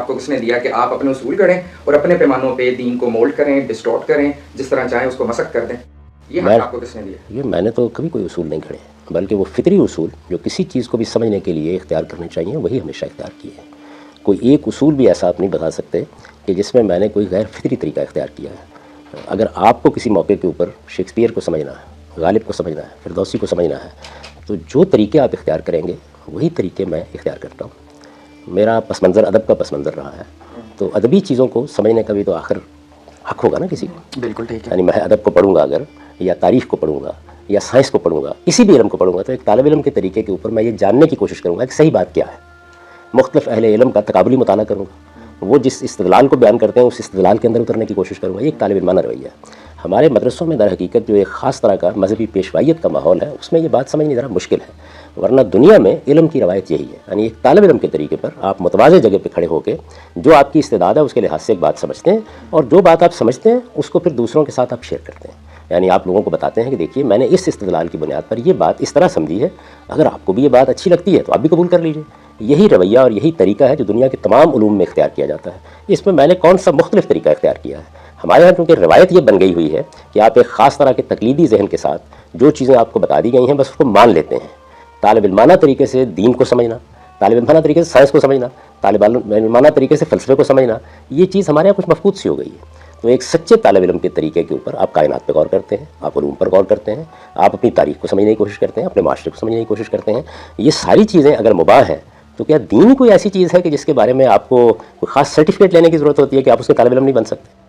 آپ کو کس نے دیا کہ آپ اپنے اصول گڑھیں اور اپنے پیمانوں پہ دین کو مولڈ کریں، ڈسٹورٹ کریں، جس طرح چاہیں اس کو مسخ کر دیں؟ یہ حق آپ کو کس نے دیا؟ یہ میں نے تو کبھی کوئی اصول نہیں گھڑے، بلکہ وہ فطری اصول جو کسی چیز کو بھی سمجھنے کے لیے اختیار کرنے چاہیے وہی ہمیشہ اختیار کیے ہیں۔ کوئی ایک اصول بھی ایسا آپ نہیں بتا سکتے کہ جس میں میں نے کوئی غیر فطری طریقہ اختیار کیا ہے۔ اگر آپ کو کسی موقع کے اوپر شیکسپیئر کو سمجھنا ہے، غالب کو سمجھنا ہے، فردوسی کو سمجھنا ہے، تو جو طریقے آپ اختیار کریں گے وہی طریقے میں اختیار کرتا ہوں۔ میرا پس منظر ادب کا پس منظر رہا ہے، تو ادبی چیزوں کو سمجھنے کا بھی تو آخر حق ہوگا نا کسی کو۔ بالکل ٹھیک ہے۔ یعنی میں ادب کو پڑھوں گا اگر، یا تاریخ کو پڑھوں گا، یا سائنس کو پڑھوں گا، کسی بھی علم کو پڑھوں گا، تو ایک طالب علم کے طریقے کے اوپر میں یہ جاننے کی کوشش کروں گا کہ صحیح بات کیا ہے۔ مختلف اہل علم کا تقابلی مطالعہ کروں گا، وہ جس استدلال کو بیان کرتے ہیں اس استدلال کے اندر اترنے کی کوشش کروں گا۔ یہ ایک طالب علمانہ رویہ ہے۔ ہمارے مدرسوں میں در حقیقت جو ایک خاص طرح کا مذہبی پیشوائیت کا ماحول ہے، اس میں یہ بات سمجھنی ذرا مشکل ہے، ورنہ دنیا میں علم کی روایت یہی ہے۔ یعنی ایک طالب علم کے طریقے پر آپ متواضع جگہ پہ کھڑے ہو کے جو آپ کی استعداد ہے اس کے لحاظ سے ایک بات سمجھتے ہیں، اور جو بات آپ سمجھتے ہیں اس کو پھر دوسروں کے ساتھ آپ شیئر کرتے ہیں۔ یعنی آپ لوگوں کو بتاتے ہیں کہ دیکھیے میں نے اس استدلال کی بنیاد پر یہ بات اس طرح سمجھی ہے، اگر آپ کو بھی یہ بات اچھی لگتی ہے تو آپ بھی قبول کر لیجیے۔ یہی رویہ اور یہی طریقہ ہے جو دنیا کے تمام علوم میں اختیار کیا جاتا ہے۔ اس میں میں نے کون سا مختلف طریقہ اختیار کیا ہے؟ ہمارے یہاں چونکہ روایت یہ بن گئی ہوئی ہے کہ آپ ایک خاص طرح کے تقلیدی ذہن کے ساتھ جو چیزیں آپ کو بتا دی گئی ہیں بس اس کو مان لیتے ہیں۔ طالب علمانہ طریقے سے دین کو سمجھنا، طالب علمانہ طریقے سے سائنس کو سمجھنا، طالب علمانہ طریقے سے فلسفے کو سمجھنا، یہ چیز ہمارے یہاں کچھ مفقود سی ہو گئی ہے۔ تو ایک سچے طالب علم کے طریقے کے اوپر آپ کائنات پہ غور کرتے ہیں، آپ علوم پر غور کرتے ہیں، آپ اپنی تاریخ کو سمجھنے کی کوشش کرتے ہیں، اپنے معاشرے کو سمجھنے کی کوشش کرتے ہیں۔ یہ ساری چیزیں اگر مباح ہیں تو کیا دین کوئی ایسی چیز ہے کہ جس کے بارے میں آپ کو کوئی خاص سرٹیفکیٹ لینے کی ضرورت ہوتی ہے کہ آپ اس کے طالب علم نہیں بن سکتے؟